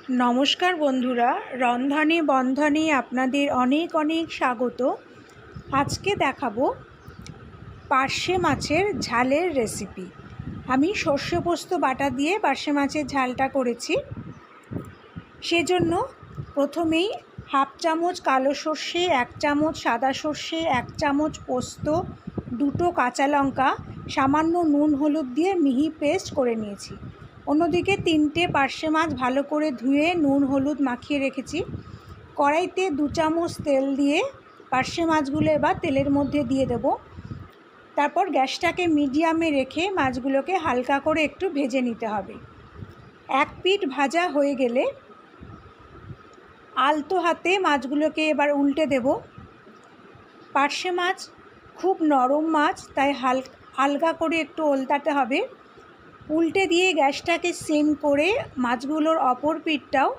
নমস্কার বন্ধুরা, রন্ধনে বন্ধনে আপনাদের অনেক অনেক স্বাগত। আজকে দেখাবো পার্শে মাছের ঝালের রেসিপি। আমি সর্ষে পোস্ত বাটা দিয়ে পার্শে মাছের ঝালটা করেছি। সেজন্য প্রথমেই হাফ চামচ কালো সর্ষে, 1 চামচ সাদা সর্ষে, 1 চামচ পোস্ত, 2টো কাঁচা লঙ্কা, সামান্য নুন হলুদ দিয়ে মিহি পেস্ট করে নিয়েছি। অন্যদিকে 3টে পার্শে মাছ ভালো করে ধুয়ে নুন হলুদ মাখিয়ে রেখেছি। কড়াইতে 2 চামচ তেল দিয়ে পার্শে মাছগুলো এবার তেলের মধ্যে দিয়ে দেব। তারপর গ্যাসটাকে মিডিয়ামে রেখে মাছগুলোকে হালকা করে একটু ভেজে নিতে হবে। এক পিঠ ভাজা হয়ে গেলে আলতো হাতে মাছগুলোকে এবার উল্টে দেব। পার্শে মাছ খুব নরম মাছ, তাই হালকা করে একটু ওলতাতে হবে। উল্টে দিয়ে গ্যাসটাকে সিম করে মাছগুলোর অপর পিঠটাও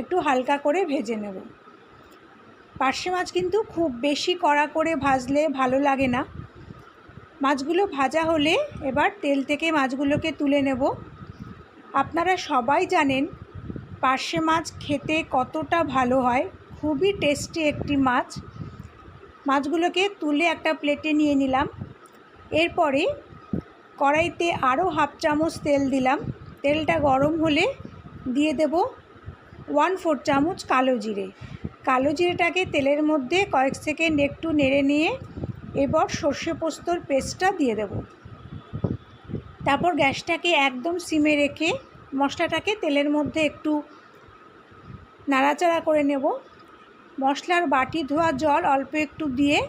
একটু হালকা করে ভেজে নেব। পার্শে মাছ কিন্তু খুব বেশি কড়া করে ভাজলে ভালো লাগে না। মাছগুলো ভাজা হলে এবার তেল থেকে মাছগুলোকে তুলে নেব। আপনারা সবাই জানেন পার্শে মাছ খেতে কতটা ভালো হয়, খুবই টেস্টি একটি মাছ। মাছগুলোকে তুলে একটা প্লেটে নিয়ে নিলাম। এরপরে কড়াইতে আরও হাফ চামচ তেল দিলাম। তেলটা গরম হলে দিয়ে দেব 1/4 চামচ কালো জিরে। কালো জিরেটাকে তেলের মধ্যে কয়েক সেকেন্ড একটু নেড়ে নিয়ে এবার সর্ষে পোস্তর পেস্টটা দিয়ে দেব। তারপর গ্যাসটাকে একদম সিমে রেখে মশলাটাকে তেলের মধ্যে একটু নাড়াচাড়া করে নেব। মশলার বাটি ধোয়া জল অল্প একটু দিয়ে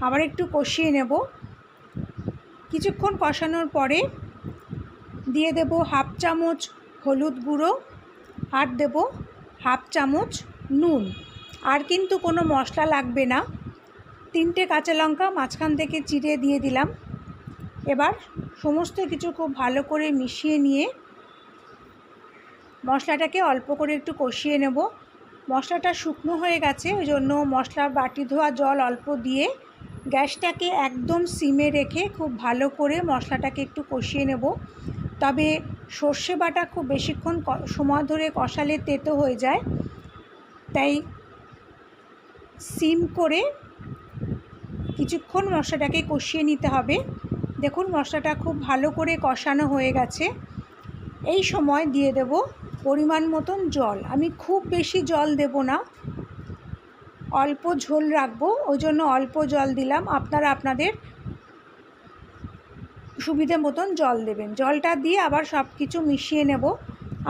আবার একটু কষিয়ে নেব। কিছুক্ষণ কষানোর পরে দিয়ে দেব হাফ চামচ হলুদ গুঁড়ো আর দেব হাফ চামচ নুন। আর কিন্তু কোনো মশলা লাগবে না। 3টে কাঁচা লঙ্কা মাঝখান থেকে চিড়ে দিয়ে দিলাম। এবার সমস্ত কিছু খুব ভালো করে মিশিয়ে নিয়ে মশলাটাকে অল্প করে একটু কষিয়ে নেব। মশলাটা শুকনো হয়ে গেছে, ওই জন্য মশলার বাটি ধোয়া জল অল্প দিয়ে গ্যাসটাকে একদম সিমে রেখে খুব ভালো করে মশলাটাকে একটু কষিয়ে নেব। তবে সর্ষে বাটা খুব বেশিক্ষণ সময় ধরে কষালে তেতো হয়ে যায়, তাই সিম করে কিছুক্ষণ মশলাটাকে কষিয়ে নিতে হবে। দেখুন মশলাটা খুব ভালো করে কষানো হয়ে গেছে। এই সময় দিয়ে দেব পরিমাণ মতন জল। আমি খুব বেশি জল দেব না, অল্প ঝোল রাখবো, ওই জন্য অল্প জল দিলাম। আপনারা আপনাদের সুবিধে মতন জল দেবেন। জলটা দিয়ে আবার সব কিছু মিশিয়ে নেব।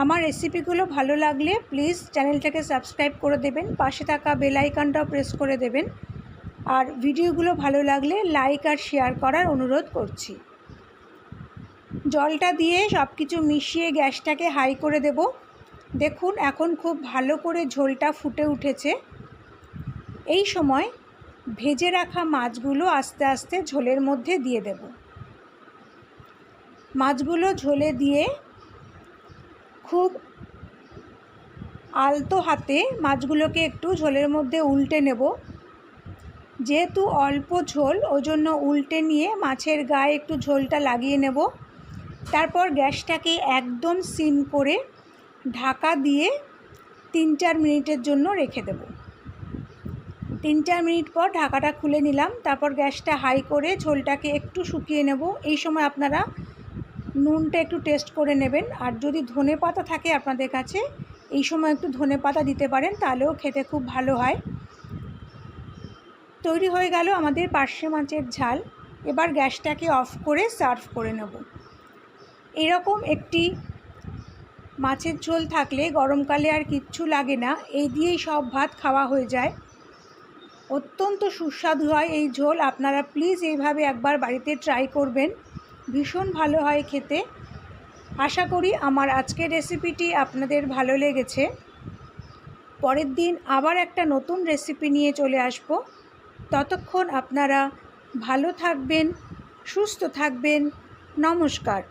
আমার রেসিপিগুলো ভালো লাগলে প্লিজ চ্যানেলটাকে সাবস্ক্রাইব করে দেবেন, পাশে থাকা বেল আইকনটাও প্রেস করে দেবেন। আর ভিডিওগুলো ভালো লাগলে লাইক আর শেয়ার করার অনুরোধ করছি। জলটা দিয়ে সব কিছু মিশিয়ে গ্যাসটাকে হাই করে দেব। দেখুন এখন খুব ভালো করে ঝোলটা ফুটে উঠেছে। এই সময় ভেজে রাখা মাছগুলো আস্তে আস্তে ঝোলের মধ্যে দিয়ে দেব। মাছগুলো ঝোলে দিয়ে খুব আলতো হাতে মাছগুলোকে একটু ঝোলের মধ্যে উল্টে নেব। যেহেতু অল্প ঝোল, ওই জন্য উল্টে নিয়ে মাছের গায়ে একটু ঝোলটা লাগিয়ে নেব। তারপর গ্যাসটাকে একদম সিম করে ঢাকা দিয়ে 3-4 মিনিটের জন্য রেখে দেব। 3-4 মিনিট পর ঢাকাটা খুলে নিলাম। তারপর গ্যাসটা হাই করে ঝোলটাকে একটু শুকিয়ে নেব। এই সময় আপনারা নুনটা একটু টেস্ট করে নেবেন। আর যদি ধনেপাতা থাকে আপনাদের কাছে, এই সময় একটু ধনেপাতা দিতে পারেন, তাহলেও খেতে খুব ভালো হয়। তৈরি হয়ে গেল আমাদের পার্শে মাছের ঝাল। এবার গ্যাসটাকে অফ করে সার্ভ করে নেব। এরকম একটি মাছের ঝোল থাকলে গরমকালে আর কিচ্ছু লাগে না, এই দিয়েই সব ভাত খাওয়া হয়ে যায়। অত্যন্ত সুস্বাদু হয় এই ঝোল। আপনারা প্লিজ এইভাবে একবার বাড়িতে ট্রাই করবেন, ভীষণ ভালো হয় খেতে। আশা করি আমার আজকের রেসিপিটি আপনাদের ভালো লেগেছে। পরের দিন আবার একটা নতুন রেসিপি নিয়ে চলে আসব। ততক্ষণ আপনারা ভালো থাকবেন, সুস্থ থাকবেন। নমস্কার।